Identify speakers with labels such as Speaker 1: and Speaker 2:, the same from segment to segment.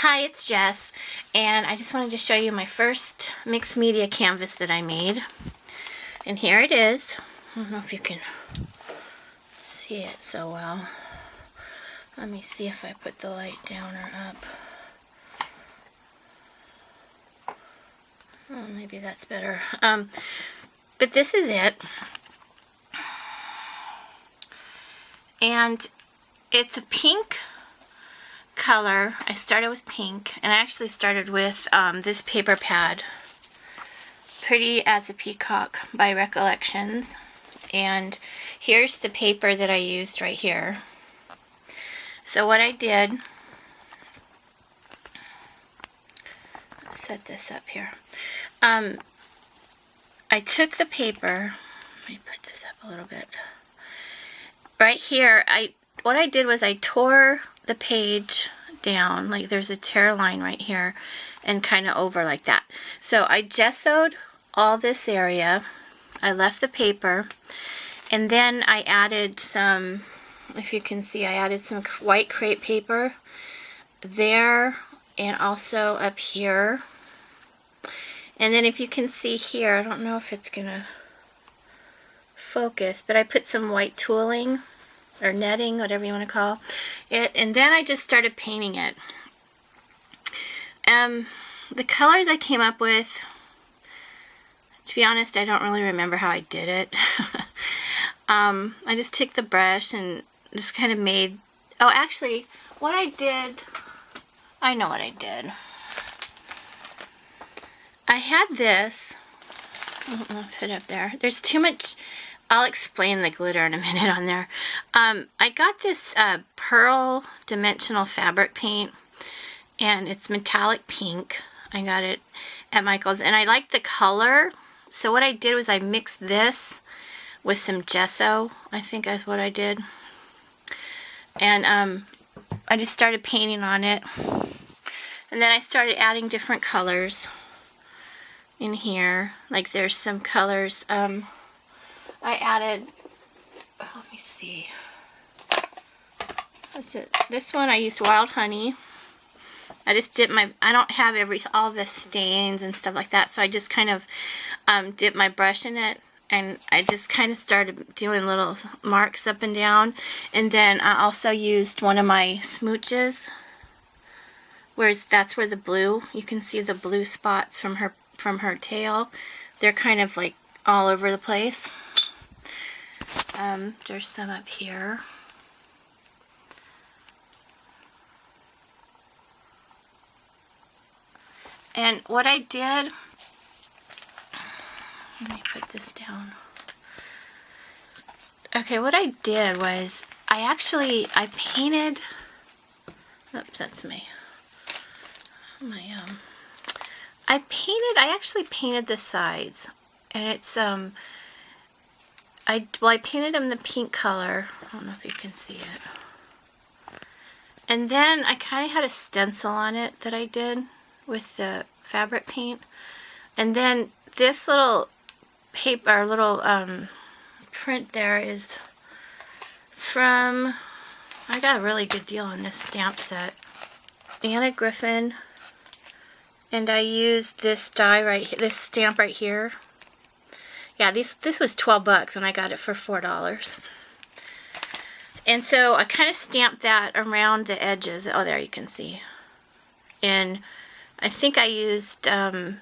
Speaker 1: Hi, it's Jess, and I just wanted to show you my first mixed media canvas that I made. And here it is. I don't know if you can see it so well. Let me see if I put the light down or up. Oh, maybe that's better. But this is it. And it's a pink color. I started with pink, and I actually started with this paper pad, Pretty as a Peacock by Recollections. And here's the paper that I used right here. So what I did, I'll set this up here. I took the paper, let me put this up a little bit. Right here, what I did was I tore the page down, like there's a tear line right here, and kind of over like that. So I gessoed all this area. I left the paper, and then I added some, if you can see, I added some white crepe paper there and also up here. And then if you can see here, I don't know if it's gonna focus, but I put some white tooling or netting, whatever you want to call it, and then I just started painting it. The colors I came up with, to be honest, I don't really remember how I did it. I just took the brush and just kind of made, oh actually, what I did, I know what I did. I had this, I don't know if it up there, there's too much, I'll explain the glitter in a minute on there. I got this Pearl Dimensional Fabric Paint, and it's metallic pink. I got it at Michael's, and I like the color. So what I did was I mixed this with some gesso, I think that's what I did. And I just started painting on it. And then I started adding different colors in here. Like there's some colors. I added, oh, let me see. What's it? This one I used Wild Honey. I just dipped my, I don't have all the stains and stuff like that, so I just kind of dipped my brush in it, and I just kind of started doing little marks up and down. And then I also used one of my smooches, that's where the blue, you can see the blue spots from her tail. They're kind of like all over the place. There's some up here. And what I did, let me put this down. Okay, what I did was I painted, oops, that's I actually painted the sides, and it's I painted them the pink color. I don't know if you can see it. And then I kind of had a stencil on it that I did with the fabric paint. And then this little paper, little print there is from, I got a really good deal on this stamp set, Anna Griffin. And I used this die right here, this stamp right here. Yeah, this was 12 bucks, and I got it for $4. And so I kind of stamped that around the edges. Oh, there you can see. And I think I used the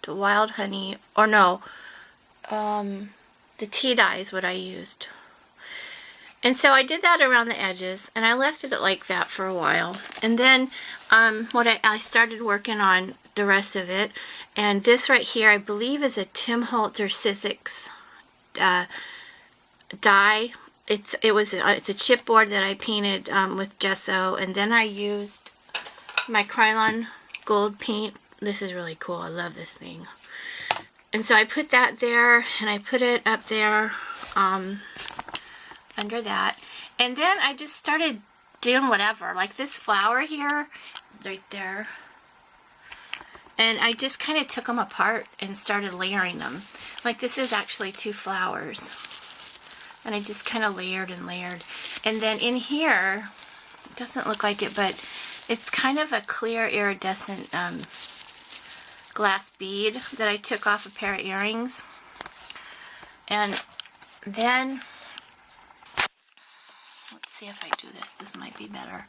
Speaker 1: Wild Honey, or no, the tea dye is what I used. And so I did that around the edges, and I left it like that for a while. And then I started working on the rest of it, and this right here I believe is a Tim Holtz or Sizzix die. It's a chipboard that I painted with gesso, and then I used my Krylon gold paint. This is really cool. I love this thing. And so I put that there, and I put it up there under that, and then I just started doing whatever, like this flower here, right there. And I just kind of took them apart and started layering them. Like this is actually 2 flowers. And I just kind of layered and layered. And then in here, it doesn't look like it, but It's kind of a clear iridescent glass bead that I took off a pair of earrings. And then, let's see if I do this. This might be better.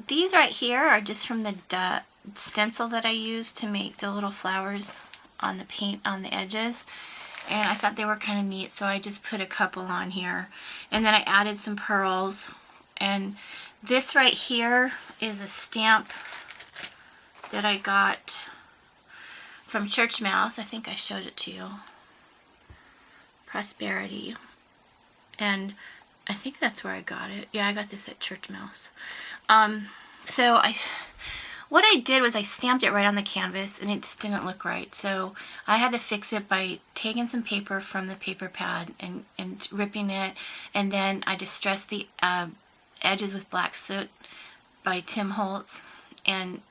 Speaker 1: These right here are just from the stencil that I used to make the little flowers on the paint on the edges. And I thought they were kind of neat, so I just put a couple on here. And then I added some pearls. And this right here is a stamp that I got from Church Mouse. I think I showed it to you. Prosperity. And I think that's where I got it. Yeah, I got this at Church Mouse. So what I did was I stamped it right on the canvas, and it just didn't look right. So I had to fix it by taking some paper from the paper pad and ripping it, and then I distressed the edges with black soot by Tim Holtz. And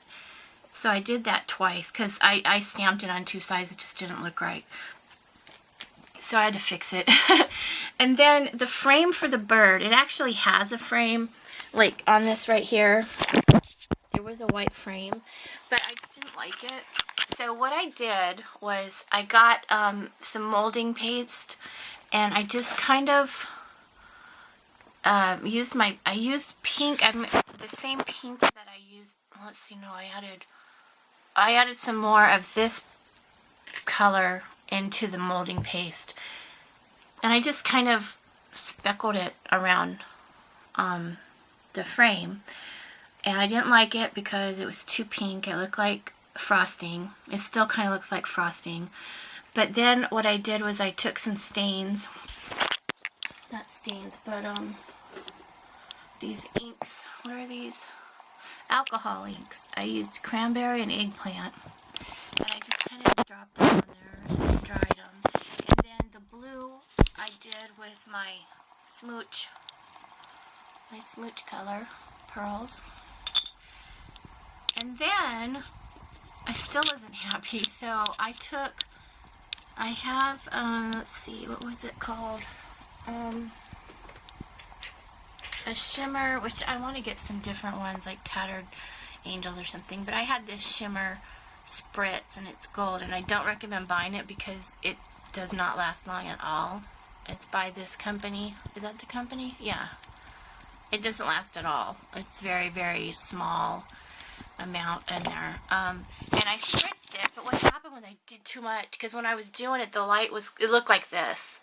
Speaker 1: so I did that twice because I stamped it on two sides. It just didn't look right. So I had to fix it. And then the frame for the bird, it actually has a frame, like on this right here. There was a white frame, but I just didn't like it. So what I did was I got some molding paste, and I just kind of used pink, the same pink that I used. Let's see, no, I added some more of this color into the molding paste, and I just kind of speckled it around the frame. And I didn't like it because it was too pink. It looked like frosting. It still kind of looks like frosting. But then what I did was I took some stains. Not stains, but these inks. What are these? Alcohol inks. I used cranberry and eggplant. And I just kind of dropped them on there and dried them. And then the blue I did with my smooch color, pearls. And then, I still wasn't happy, so I have, let's see, what was it called? A shimmer, which I want to get some different ones, like Tattered Angels or something, but I had this shimmer spritz, and it's gold, and I don't recommend buying it because it does not last long at all. It's by this company. Is that the company? Yeah. It doesn't last at all. It's very, very small amount in there. And I spritzed it, but what happened was I did too much, because when I was doing it, it looked like this.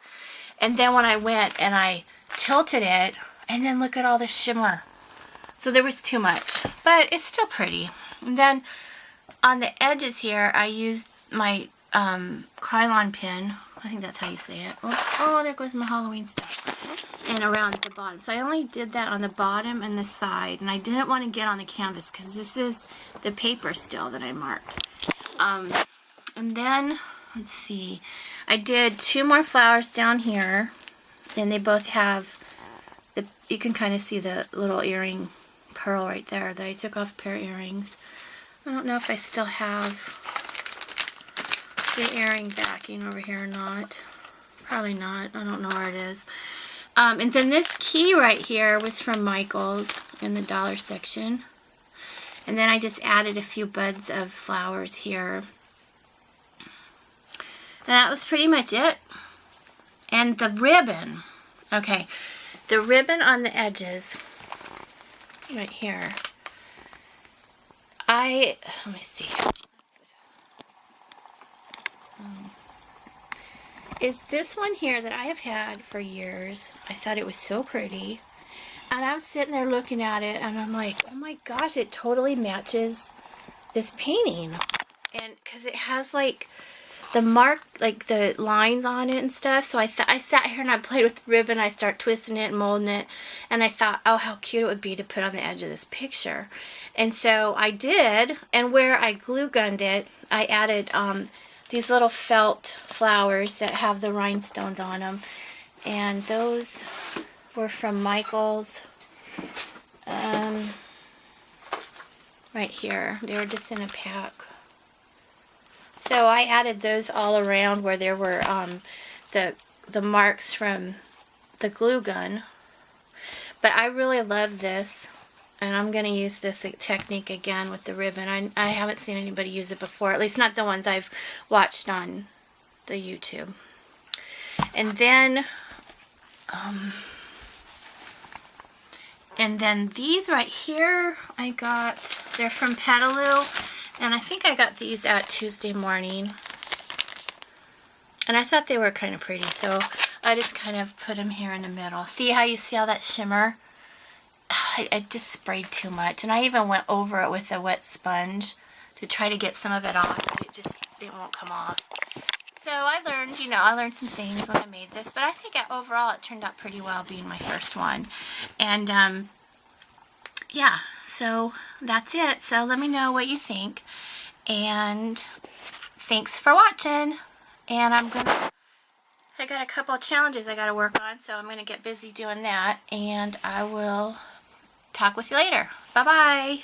Speaker 1: And then when I went and I tilted it, and then look at all this shimmer. So there was too much, but it's still pretty. And then on the edges here, I used my Krylon pin. I think that's how you say it. Oh, there goes my Halloween stuff. And around the bottom. So I only did that on the bottom and the side. And I didn't want to get on the canvas because this is the paper still that I marked. And then, let's see. I did two more flowers down here. And they both have, you can kind of see the little earring pearl right there that I took off a pair of earrings. I don't know if I still have the earring backing over here or not. Probably not. I don't know where it is. And then this key right here was from Michaels in the dollar section. And then I just added a few buds of flowers here. And that was pretty much it. And the ribbon. Okay. The ribbon on the edges right here. Let me see. Is this one here that I have had for years. I thought it was so pretty. And I was sitting there looking at it, and I'm like, oh my gosh, it totally matches this painting. And because it has like the mark, like the lines on it and stuff. So I sat here and I played with the ribbon. I started twisting it and molding it. And I thought, oh, how cute it would be to put on the edge of this picture. And so I did. And where I glue gunned it, I added these little felt flowers that have the rhinestones on them. And those were from Michaels. Right here. They were just in a pack. So I added those all around where there were the marks from the glue gun. But I really love this. And I'm going to use this technique again with the ribbon. I haven't seen anybody use it before, at least not the ones I've watched on the YouTube. And then these right here, they're from Petaloo, and I think I got these at Tuesday Morning. And I thought they were kind of pretty, so I just kind of put them here in the middle. See how you see all that shimmer? I just sprayed too much, and I even went over it with a wet sponge to try to get some of it off, but it won't come off. So I learned some things when I made this, but I think overall it turned out pretty well being my first one. And yeah, so that's it. So let me know what you think, and thanks for watching. And I got a couple of challenges I got to work on, so I'm going to get busy doing that, and I will talk with you later. Bye-bye.